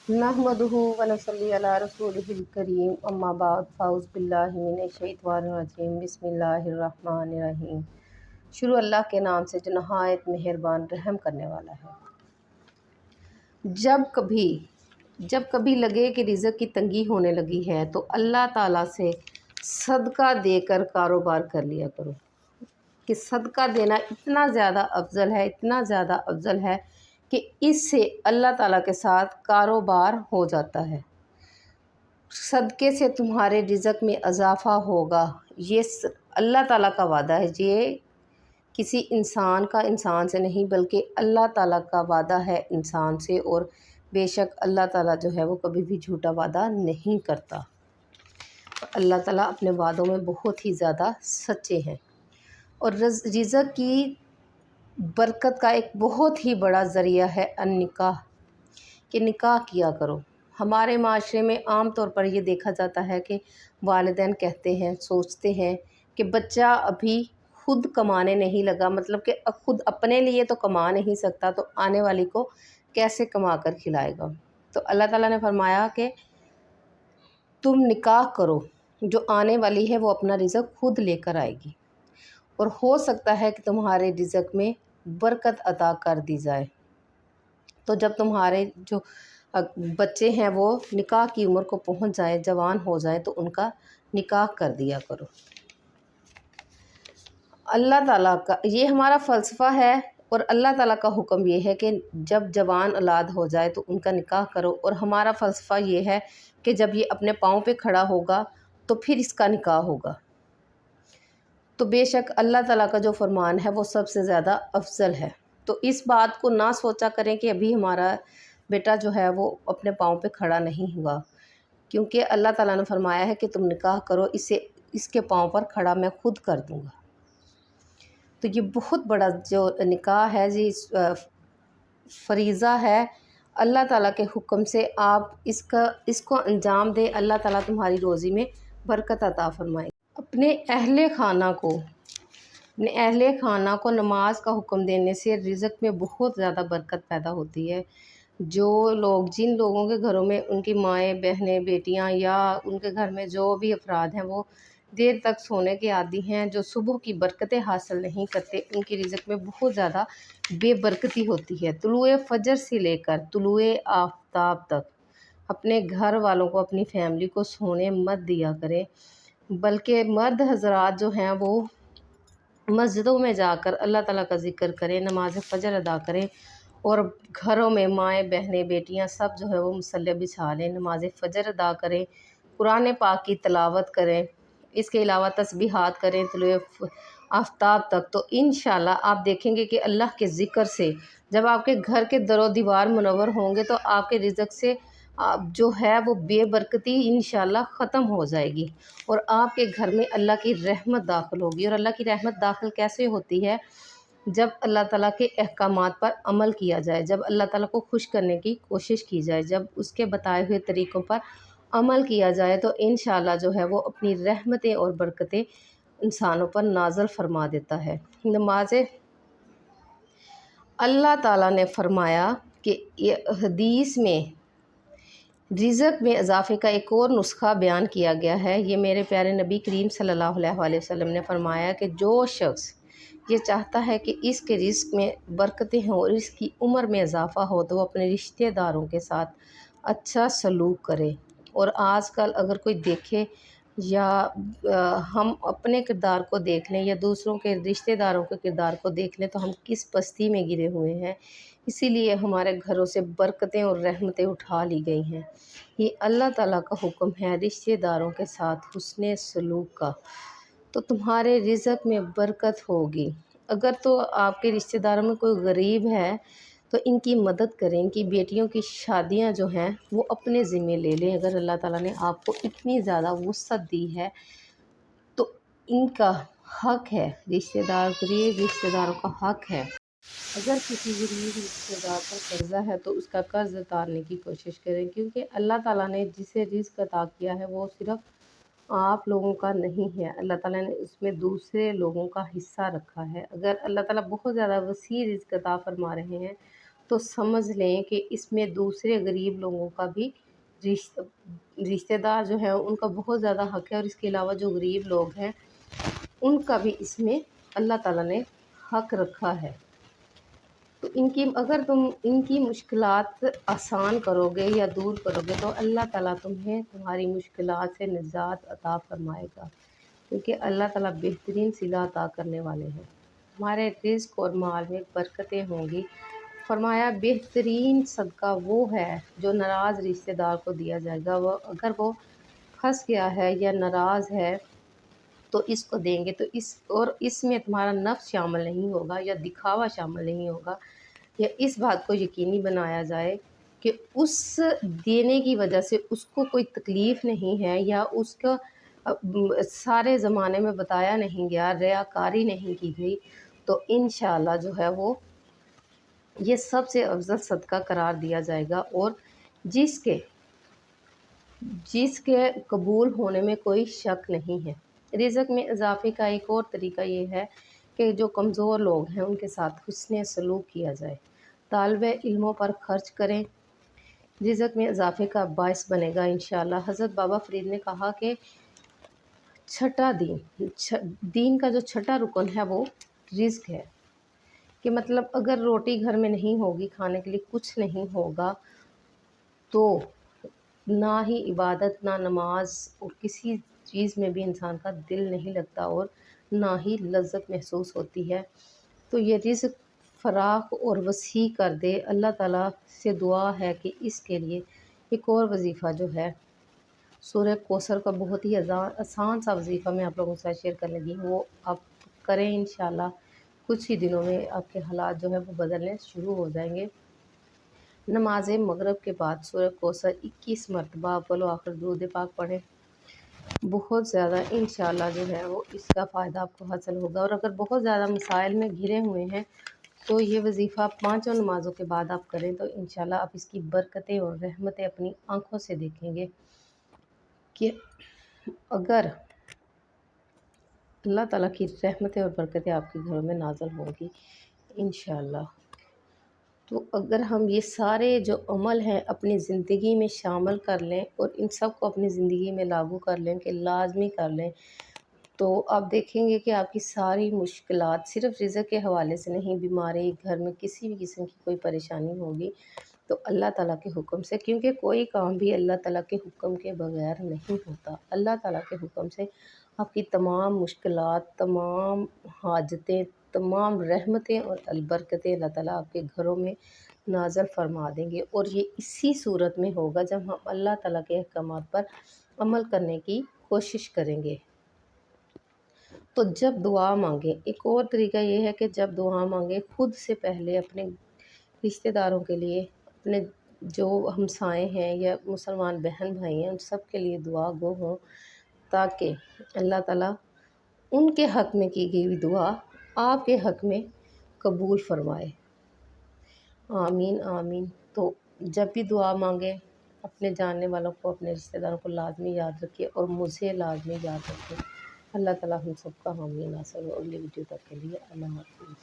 नहमदुहु व नसल्ली अला रसूलिहिल करीम अम्मा बाद फ़ाउज़ बिल्लाहि मिनश शैतानिर रजीम बिस्मिल्लाहिर रहमानिर रहीम। शुरू अल्लाह के नाम से जो नहायत मेहरबान रहम करने वाला है। जब कभी लगे कि रिज़्क़ की तंगी होने लगी है तो अल्लाह ताला से सदका देकर कारोबार कर लिया करो कि सदका देना इतना ज़्यादा अफजल है कि इससे अल्लाह ताला के साथ कारोबार हो जाता है। सदक़े से तुम्हारे रिज़्क़ में इजाफ़ा होगा। ये अल्लाह ताला का वादा है। ये किसी इंसान से नहीं बल्कि अल्लाह ताला का वादा है इंसान से। और बेशक अल्लाह ताला जो है वो कभी भी झूठा वादा नहीं करता। अल्लाह ताला अपने वादों में बहुत ही ज़्यादा सच्चे हैं। और रिज़्क़ की बरकत का एक बहुत ही बड़ा ज़रिया है निकाह, कि निकाह किया करो। हमारे माशरे में आम तौर पर ये देखा जाता है कि वालिदैन कहते हैं, सोचते हैं कि बच्चा अभी खुद कमाने नहीं लगा, मतलब कि खुद अपने लिए तो कमा नहीं सकता तो आने वाली को कैसे कमा कर खिलाएगा। तो अल्लाह ताला ने फरमाया कि तुम निकाह करो, जो आने वाली है वो अपना रिज़्क़ खुद लेकर आएगी और हो सकता है कि तुम्हारे रिज़्क़ में बरकत अता कर दी जाए। तो जब तुम्हारे जो बच्चे हैं वो निकाह की उम्र को पहुंच जाए, जवान हो जाए, तो उनका निकाह कर दिया करो। अल्लाह ताला का ये हमारा फ़लसफ़ा है और अल्लाह ताला का हुक्म ये है कि जब जवान औलाद हो जाए तो उनका निकाह करो। और हमारा फ़लसफ़ा ये है कि जब ये अपने पाँव पे खड़ा होगा तो फिर इसका निकाह होगा। तो बेशक अल्लाह ताला का जो फरमान है वो सबसे ज़्यादा अफजल है। तो इस बात को ना सोचा करें कि अभी हमारा बेटा जो है वो अपने पाँव पे खड़ा नहीं हुआ, क्योंकि अल्लाह ताला ने फरमाया है कि तुम निकाह करो, इसके पाँव पर खड़ा मैं खुद कर दूँगा। तो ये बहुत बड़ा जो निकाह है जी, फरीज़ा है। अल्लाह ताला के हुक्म से आप इसको अंजाम दें, अल्लाह ताला तुम्हारी रोज़ी में बरकत अता फरमाए। अपने अहले खाना को नमाज का हुक्म देने से रिज़्क़ में बहुत ज़्यादा बरकत पैदा होती है। जिन लोगों के घरों में उनकी माएँ, बहनें, बेटियां या उनके घर में जो भी अफराद हैं वो देर तक सोने के आदी हैं, जो सुबह की बरकतें हासिल नहीं करते, उनकी रिज़्क़ में बहुत ज़्यादा बेबरकती होती है। तुलुए फ़जर से लेकर तुलुए आफ़ताब तक अपने घर वालों को, अपनी फैमिली को सोने मत दिया करें, बल्कि मर्द हज़रात जो हैं वो मस्जिदों में जाकर अल्लाह ताला का ज़िक्र करें, नमाज फ़जर अदा करें। और घरों में माएँ, बहनें, बेटियां सब जो है वो मुसल्ले बिछा लें, नमाज फ़जर अदा करें, कुरान पाक की तिलावत करें। इसके अलावा तस्बीहात करें तुलुए आफ्ताब तक। तो इंशाल्लाह आप देखेंगे कि अल्लाह के ज़िक्र से जब आपके घर के दरो दीवार मुनव्वर होंगे तो आपके रिज़्क़ से जो है वो बेबरकती इंशाल्लाह ख़त्म हो जाएगी और आपके घर में अल्लाह की रहमत दाखिल होगी। और अल्लाह की रहमत दाखिल कैसे होती है? जब अल्लाह ताला के अहकामात पर अमल किया जाए, जब अल्लाह ताला को खुश करने की कोशिश की जाए, जब उसके बताए हुए तरीक़ों पर अमल किया जाए, तो इंशाल्लाह जो है वो अपनी रहमतें और बरकतें इंसानों पर नाज़िल फरमा देता है। नमाज़ अल्लाह ताला ने फरमाया कि ये हदीस में रिज़्क़ में इजाफ़े का एक और नुस्खा बयान किया गया है। ये मेरे प्यारे नबी करीम सल्लल्लाहु अलैहि वसल्लम ने फरमाया कि जो शख्स ये चाहता है कि इसके रिज़्क़ में बरकतें हों और इसकी उम्र में इजाफ़ा हो तो वो अपने रिश्तेदारों के साथ अच्छा सलूक करे। और आजकल अगर कोई देखे या हम अपने किरदार को देख लें या दूसरों के रिश्तेदारों के किरदार को देख लें तो हम किस पस्ती में गिरे हुए हैं। इसीलिए हमारे घरों से बरकतें और रहमतें उठा ली गई हैं। ये अल्लाह ताला का हुक्म है रिश्तेदारों के साथ हुस्ने सलूक का, तो तुम्हारे रिज़्क़ में बरकत होगी। अगर तो आपके रिश्तेदारों में कोई गरीब है तो इनकी मदद करें, इनकी बेटियों की शादियां जो हैं वो अपने ज़िम्मे ले लें। अगर अल्लाह ताला ने आपको इतनी ज़्यादा वुसअत दी है तो इनका हक़ है, गरीब रिश्तेदारों का हक़ है। अगर किसी गरीब रिश्तेदार पर कर्ज़ा है तो उसका कर्ज़ उतारने की कोशिश करें, क्योंकि अल्लाह ताला ने जिसे रिज़्क़ अता किया है वो सिर्फ़ आप लोगों का नहीं है, अल्लाह ताला ने उसमें दूसरे लोगों का हिस्सा रखा है। अगर अल्लाह ताला बहुत ज़्यादा वसी रिज़्क़ अता फरमा रहे हैं تو سمجھ لیں کہ اس میں دوسرے غریب لوگوں کا بھی رشتہ دار جو ہے ان کا بہت زیادہ حق ہے، اور اس کے علاوہ جو غریب لوگ ہیں ان کا بھی اس میں اللہ تعالیٰ نے حق رکھا ہے۔ تو اگر تم ان کی مشکلات آسان کرو گے یا دور کرو گے تو اللہ تعالیٰ تمہیں تمہاری مشکلات سے نجات عطا فرمائے گا، کیونکہ اللہ تعالیٰ بہترین صلہ عطا کرنے والے ہیں۔ ہمارے رزق اور مال میں برکتیں ہوں گی۔ فرمایا بہترین صدقہ وہ ہے جو ناراض رشتہ دار کو دیا جائے گا، اگر وہ پھنس گیا ہے یا ناراض ہے تو اس کو دیں گے، تو اس میں تمہارا نفس شامل نہیں ہوگا یا دکھاوا شامل نہیں ہوگا، یا اس بات کو یقینی بنایا جائے کہ اس دینے کی وجہ سے اس کو کوئی تکلیف نہیں ہے، یا اس کا سارے زمانے میں بتایا نہیں گیا، ریاکاری نہیں کی گئی، تو انشاءاللہ جو ہے وہ یہ سب سے افضل صدقہ قرار دیا جائے گا، اور جس کے قبول ہونے میں کوئی شک نہیں ہے۔ رزق میں اضافے کا ایک اور طریقہ یہ ہے کہ جو کمزور لوگ ہیں ان کے ساتھ حسن سلوک کیا جائے، طالب علموں پر خرچ کریں، رزق میں اضافے کا باعث بنے گا انشاءاللہ۔ حضرت بابا فرید نے کہا کہ چھٹا دین کا جو چھٹا رکن ہے وہ رزق ہے، کہ مطلب اگر روٹی گھر میں نہیں ہوگی، کھانے کے لیے کچھ نہیں ہوگا، تو نہ ہی عبادت، نہ نماز اور کسی چیز میں بھی انسان کا دل نہیں لگتا اور نہ ہی لذت محسوس ہوتی ہے۔ تو یہ رزق فراخ اور وسیع کر دے۔ اللہ تعالیٰ سے دعا ہے کہ اس کے لیے ایک اور وظیفہ جو ہے سورہ کوثر کا بہت ہی آسان سا وظیفہ میں آپ لوگوں سے شیئر کرنے لگی ہوں، وہ آپ کریں انشاءاللہ۔ کچھ ہی دنوں میں آپ کے حالات جو ہے وہ بدلنے شروع ہو جائیں گے۔ نماز مغرب کے بعد سورہ کوثر 21 مرتبہ اول و آخر درود پاک پڑھیں، بہت زیادہ انشاءاللہ جو ہے وہ اس کا فائدہ آپ کو حاصل ہوگا۔ اور اگر بہت زیادہ مسائل میں گھرے ہوئے ہیں تو یہ وظیفہ 5 نمازوں کے بعد آپ کریں، تو انشاءاللہ آپ اس کی برکتیں اور رحمتیں اپنی آنکھوں سے دیکھیں گے کہ اگر اللہ تعالیٰ کی رحمتیں اور برکتیں آپ کے گھروں میں نازل ہوں گی انشاءاللہ۔ تو اگر ہم یہ سارے جو عمل ہیں اپنی زندگی میں شامل کر لیں اور ان سب کو اپنی زندگی میں لاگو کر لیں، کہ لازمی کر لیں، تو آپ دیکھیں گے کہ آپ کی ساری مشکلات صرف رزق کے حوالے سے نہیں، بیماری، گھر میں کسی بھی قسم کی کوئی پریشانی ہوگی تو اللہ تعالیٰ کے حکم سے، کیونکہ کوئی کام بھی اللہ تعالیٰ کے حکم کے بغیر نہیں ہوتا۔ اللہ تعالیٰ کے حکم سے آپ کی تمام مشکلات، تمام حاجتیں، تمام رحمتیں اور البرکتیں اللہ تعالیٰ آپ کے گھروں میں نازل فرما دیں گے، اور یہ اسی صورت میں ہوگا جب ہم اللہ تعالیٰ کے احکامات پر عمل کرنے کی کوشش کریں گے۔ تو جب دعا مانگیں، ایک اور طریقہ یہ ہے کہ جب دعا مانگیں خود سے پہلے اپنے رشتہ داروں کے لیے، اپنے جو ہمسائے ہیں یا مسلمان بہن بھائی ہیں ان سب کے لیے دعا گو ہوں، تاکہ اللہ تعالیٰ ان کے حق میں کی گئی دعا آپ کے حق میں قبول فرمائے۔ آمین آمین۔ تو جب بھی دعا مانگیں اپنے جاننے والوں کو، اپنے رشتہ داروں کو لازمی یاد رکھیے، اور مجھے لازمی یاد رکھیے۔ اللہ تعالیٰ ہم سب کا حامی ناصر ہو۔ اگلی ویڈیو تک کے لیے اللہ حافظ۔